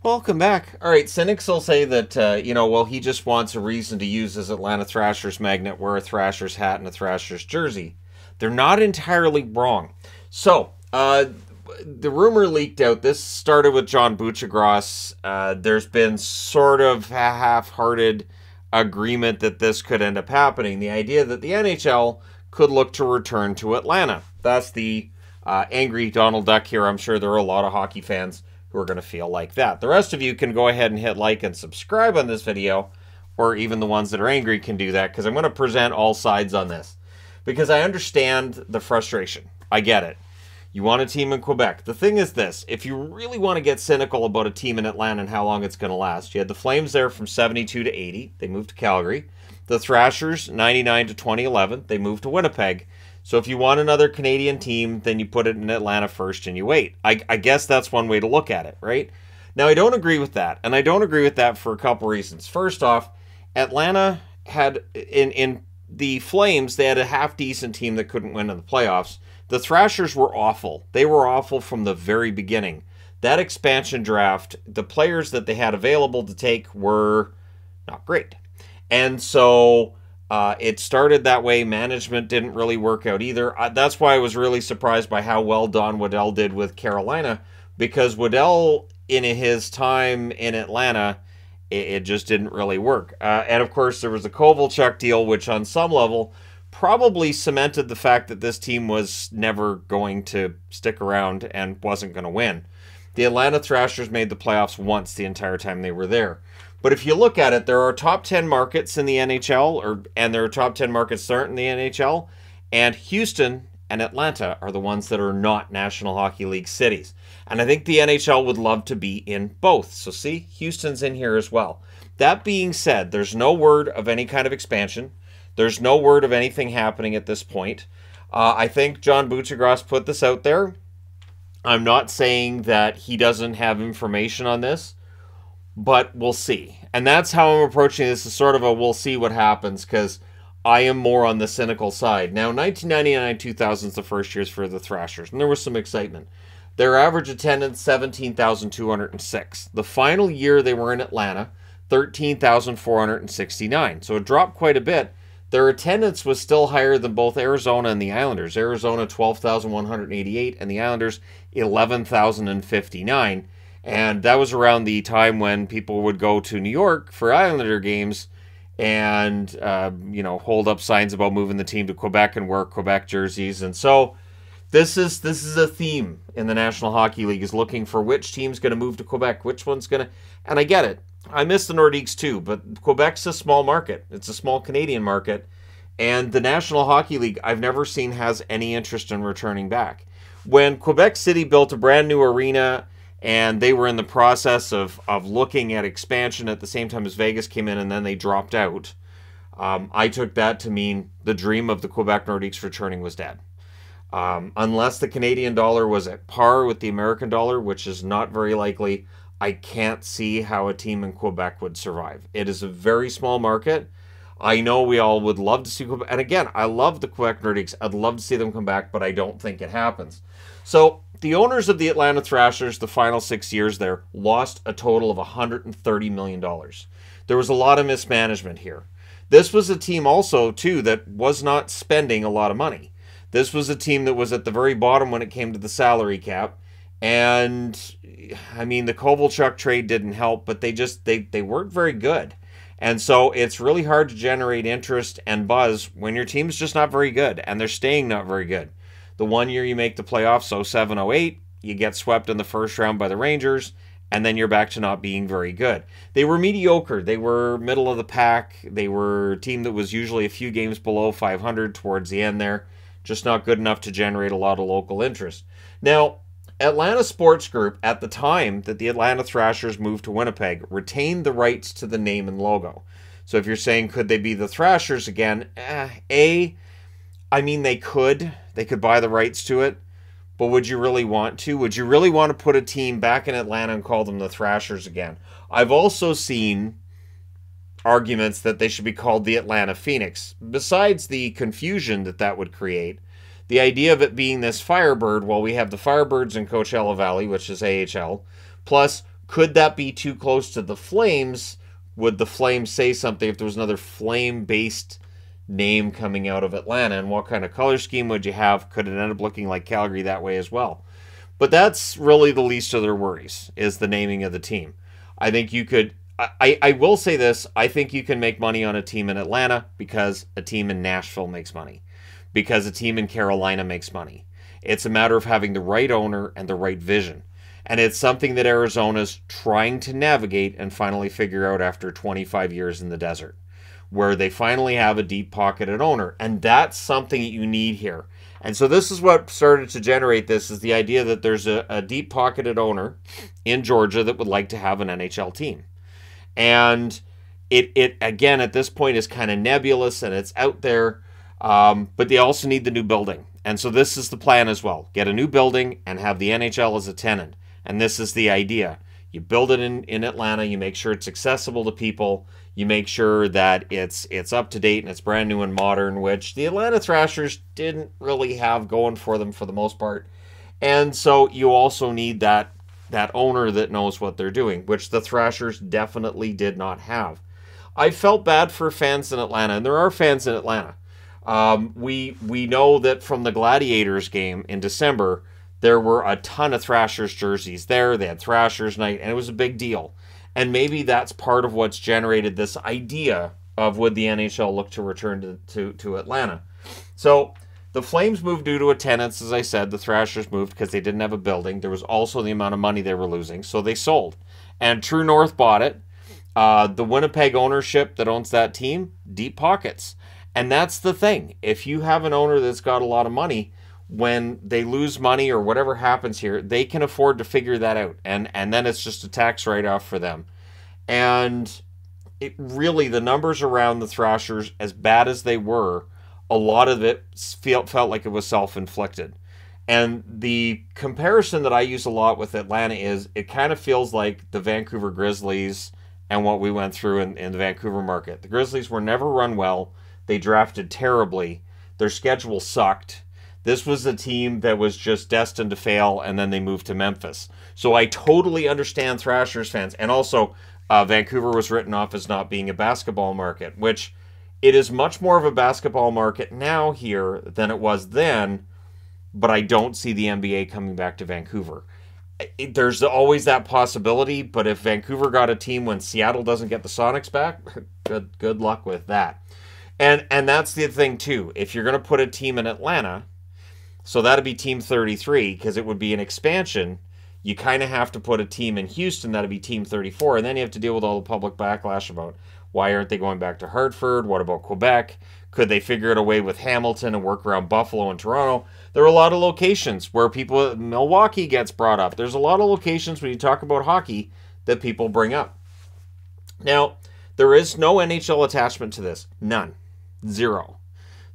Welcome back. All right, cynics will say that, well, he just wants a reason to use his Atlanta Thrashers magnet, wear a Thrashers hat and a Thrashers jersey. They're not entirely wrong. So, the rumor leaked out. This started with John Buccigross. There's been sort of a half-hearted agreement that this could end up happening. The idea that the NHL could look to return to Atlanta. That's the angry Donald Duck here. I'm sure there are a lot of hockey fans who are going to feel like that. The rest of you can go ahead and hit like and subscribe on this video, or even the ones that are angry can do that, because I'm going to present all sides on this. Because I understand the frustration. I get it. You want a team in Quebec. The thing is this, if you really want to get cynical about a team in Atlanta and how long it's going to last, you had the Flames there from 72 to 80. They moved to Calgary. The Thrashers, 99 to 2011. They moved to Winnipeg. So if you want another Canadian team, then you put it in Atlanta first and you wait. I guess that's one way to look at it, right? Now, I don't agree with that. And I don't agree with that for a couple reasons. First off, Atlanta had, in the Flames, they had a half-decent team that couldn't win in the playoffs. The Thrashers were awful. They were awful from the very beginning. That expansion draft, the players that they had available to take were not great. And so it started that way. Management didn't really work out either. That's why I was really surprised by how well Don Waddell did with Carolina, because Waddell, in his time in Atlanta, it just didn't really work. And of course, there was the Kovalchuk deal, which on some level probably cemented the fact that this team was never going to stick around and wasn't going to win. The Atlanta Thrashers made the playoffs once the entire time they were there. But if you look at it, there are top 10 markets in the NHL, and there are top 10 markets that aren't in the NHL, and Houston and Atlanta are the ones that are not National Hockey League cities. And I think the NHL would love to be in both. So see, Houston's in here as well. That being said, there's no word of any kind of expansion. There's no word of anything happening at this point. I think John Buccigross put this out there. I'm not saying that he doesn't have information on this, but we'll see. And that's how I'm approaching this, is sort of a we'll see what happens, because I am more on the cynical side. Now, 1999-2000 is the first years for the Thrashers, and there was some excitement. Their average attendance, 17,206. The final year they were in Atlanta, 13,469. So it dropped quite a bit. Their attendance was still higher than both Arizona and the Islanders. Arizona, 12,188, and the Islanders, 11,059. And that was around the time when people would go to New York for Islander games and, hold up signs about moving the team to Quebec and wear Quebec jerseys. And so this is a theme in the National Hockey League, is looking for which team's going to move to Quebec, which one's going to... And I get it. I miss the Nordiques too, but Quebec's a small market. It's a small Canadian market. And the National Hockey League, I've never seen has any interest in returning back. When Quebec City built a brand new arena and they were in the process of looking at expansion at the same time as Vegas came in, and then they dropped out, I took that to mean the dream of the Quebec Nordiques returning was dead. Unless the Canadian dollar was at par with the American dollar, which is not very likely, I can't see how a team in Quebec would survive. It is a very small market. I know we all would love to see Quebec. And again, I love the Quebec Nordiques. I'd love to see them come back, but I don't think it happens. So the owners of the Atlanta Thrashers, the final 6 years there, lost a total of $130 million. There was a lot of mismanagement here. This was a team also, too, that was not spending a lot of money. This was a team that was at the very bottom when it came to the salary cap. And, I mean, the Kovalchuk trade didn't help, but they weren't very good. And so it's really hard to generate interest and buzz when your team's just not very good, and they're staying not very good. The one year you make the playoffs, 07-08, you get swept in the first round by the Rangers, and then you're back to not being very good. They were mediocre. They were middle of the pack. They were a team that was usually a few games below 500 towards the end there. Just not good enough to generate a lot of local interest. Now, Atlanta Sports Group, at the time that the Atlanta Thrashers moved to Winnipeg, retained the rights to the name and logo. So if you're saying, could they be the Thrashers again? I mean, they could. They could buy the rights to it. But would you really want to? Would you really want to put a team back in Atlanta and call them the Thrashers again? I've also seen arguments that they should be called the Atlanta Phoenix. Besides the confusion that would create, the idea of it being this Firebird, well, we have the Firebirds in Coachella Valley, which is AHL, plus Could that be too close to the Flames? Would the Flames say something if there was another Flame-based name coming out of Atlanta? And what kind of color scheme would you have? Could it end up looking like Calgary that way as well? But that's really the least of their worries, is the naming of the team. I think you could... I will say this. I think you can make money on a team in Atlanta because a team in Nashville makes money. Because a team in Carolina makes money. It's a matter of having the right owner and the right vision. And it's something that Arizona's trying to navigate and finally figure out after 25 years in the desert, where they finally have a deep-pocketed owner. And that's something that you need here. And so this is what started to generate this, is the idea that there's a deep-pocketed owner in Georgia that would like to have an NHL team. And it again, at this point, is kind of nebulous and it's out there, but they also need the new building. And so this is the plan as well. Get a new building and have the NHL as a tenant. And this is the idea. You build it in Atlanta, you make sure it's accessible to people, you make sure that it's up to date and it's brand new and modern, which the Atlanta Thrashers didn't really have going for them for the most part. And so you also need that owner that knows what they're doing, which the Thrashers definitely did not have. I felt bad for fans in Atlanta, and there are fans in Atlanta. We know that from the Gladiators game in December, there were a ton of Thrashers jerseys there. They had Thrashers night, and it was a big deal. And maybe that's part of what's generated this idea of would the NHL look to return to Atlanta. So the Flames moved due to attendance, as I said. The Thrashers moved because they didn't have a building. There was also the amount of money they were losing, so they sold. And True North bought it. The Winnipeg ownership that owns that team, deep pockets. And that's the thing. If you have an owner that's got a lot of money, when they lose money or whatever happens here, they can afford to figure that out. And then it's just a tax write-off for them. And it really, the numbers around the Thrashers, as bad as they were, a lot of it felt like it was self-inflicted. And the comparison that I use a lot with Atlanta is it kind of feels like the Vancouver Grizzlies and what we went through in the Vancouver market. The Grizzlies were never run well. They drafted terribly. Their schedule sucked. This was a team that was just destined to fail, and then they moved to Memphis. So I totally understand Thrashers fans. And also, Vancouver was written off as not being a basketball market, which it is much more of a basketball market now here than it was then, but I don't see the NBA coming back to Vancouver. There's always that possibility, but if Vancouver got a team when Seattle doesn't get the Sonics back, good luck with that. And that's the thing, too. If you're going to put a team in Atlanta, so that'd be Team 33, because it would be an expansion. You kind of have to put a team in Houston, that'd be Team 34, and then you have to deal with all the public backlash about why aren't they going back to Hartford? What about Quebec? Could they figure it away with Hamilton and work around Buffalo and Toronto? There are a lot of locations where Milwaukee gets brought up. There's a lot of locations when you talk about hockey that people bring up. Now, there is no NHL attachment to this. None. Zero.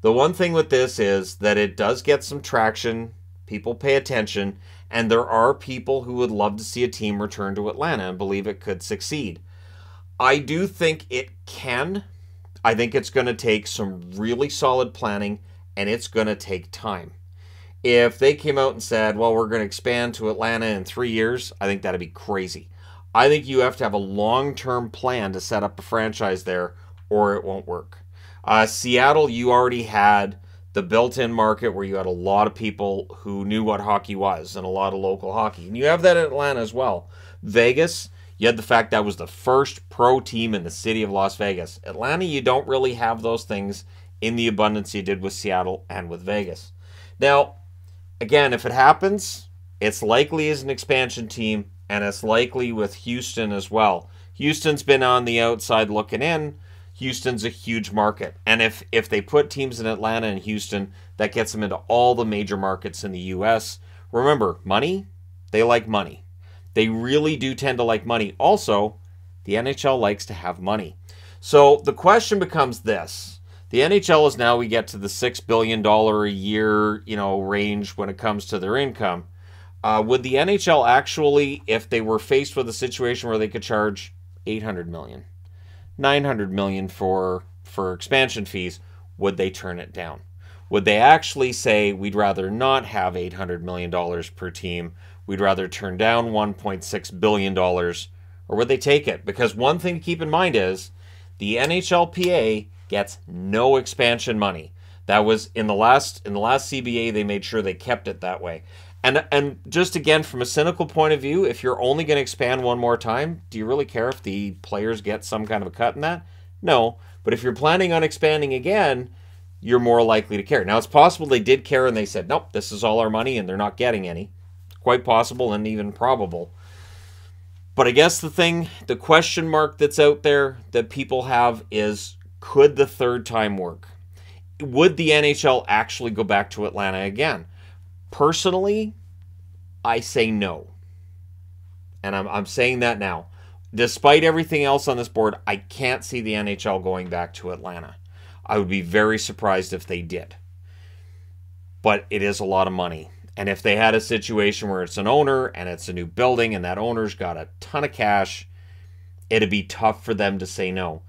The one thing with this is that it does get some traction, people pay attention, and there are people who would love to see a team return to Atlanta and believe it could succeed. I do think it can. I think it's going to take some really solid planning, and it's going to take time. If they came out and said, well, we're going to expand to Atlanta in 3 years, I think that'd be crazy. I think you have to have a long-term plan to set up a franchise there, or it won't work. Seattle, you already had the built-in market where you had a lot of people who knew what hockey was and a lot of local hockey. And you have that in Atlanta as well. Vegas, you had the fact that was the first pro team in the city of Las Vegas. Atlanta, you don't really have those things in the abundance you did with Seattle and with Vegas. Now, again, if it happens, it's likely as an expansion team, and it's likely with Houston as well. Houston's been on the outside looking in. Houston's a huge market. And if they put teams in Atlanta and Houston, that gets them into all the major markets in the U.S. Remember, money, they like money. They really do tend to like money. Also, the NHL likes to have money. So the question becomes this. The NHL is now, we get to the $6 billion a year, range when it comes to their income. Would the NHL actually, if they were faced with a situation where they could charge $800 million, $900 million for expansion fees, would they turn it down? Would they actually say, we'd rather not have $800 million per team, we'd rather turn down $1.6 billion, or would they take it? Because one thing to keep in mind is the NHLPA gets no expansion money. That was in the last CBA, they made sure they kept it that way. And just again, from a cynical point of view, if you're only going to expand one more time, do you really care if the players get some kind of a cut in that? No. But if you're planning on expanding again, you're more likely to care. Now, it's possible they did care and they said, nope, this is all our money and they're not getting any. Quite possible and even probable. But I guess the question mark that's out there that people have is, could the third time work? Would the NHL actually go back to Atlanta again? Personally, I say no. And I'm saying that now. Despite everything else on this board, I can't see the NHL going back to Atlanta. I would be very surprised if they did. But it is a lot of money. And if they had a situation where it's an owner and it's a new building and that owner's got a ton of cash, it'd be tough for them to say no.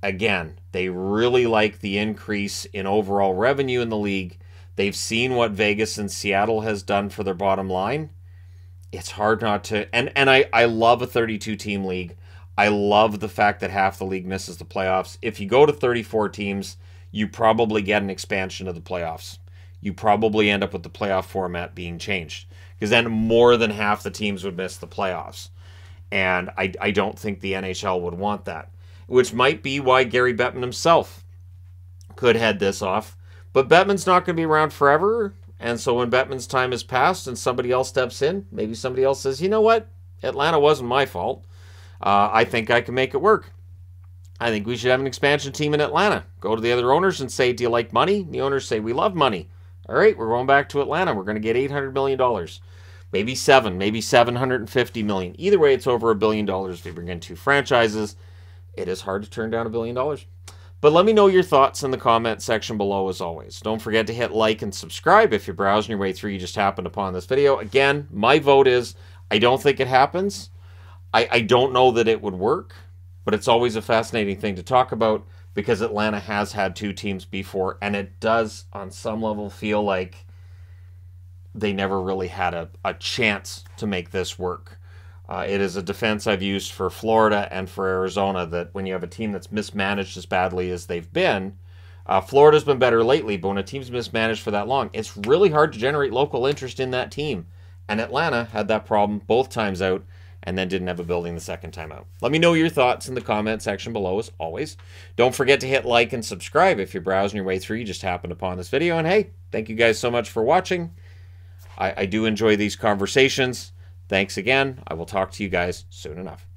Again, they really like the increase in overall revenue in the league. They've seen what Vegas and Seattle has done for their bottom line. It's hard not to... And I love a 32-team league. I love the fact that half the league misses the playoffs. If you go to 34 teams, you probably get an expansion of the playoffs. You probably end up with the playoff format being changed. Because then more than half the teams would miss the playoffs. And I don't think the NHL would want that. Which might be why Gary Bettman himself could head this off. But Bettman's not going to be around forever, and so when Bettman's time has passed and somebody else steps in, maybe somebody else says, you know what, Atlanta wasn't my fault. I think I can make it work. I think we should have an expansion team in Atlanta. Go to the other owners and say, do you like money? The owners say, we love money. All right, we're going back to Atlanta. We're going to get $800 million. Maybe $750 million. Either way, it's over $1 billion if they bring in two franchises. It is hard to turn down $1 billion. But let me know your thoughts in the comment section below as always. Don't forget to hit like and subscribe if you're browsing your way through, you just happened upon this video. Again, my vote is I don't think it happens. I don't know that it would work, but it's always a fascinating thing to talk about because Atlanta has had two teams before, and it does on some level feel like they never really had a chance to make this work. It is a defense I've used for Florida and for Arizona that when you have a team that's mismanaged as badly as they've been, Florida's been better lately, but when a team's mismanaged for that long, it's really hard to generate local interest in that team. And Atlanta had that problem both times out and then didn't have a building the second time out. Let me know your thoughts in the comment section below as always. Don't forget to hit like and subscribe if you're browsing your way through, you just happened upon this video. And hey, thank you guys so much for watching. I do enjoy these conversations. Thanks again. I will talk to you guys soon enough.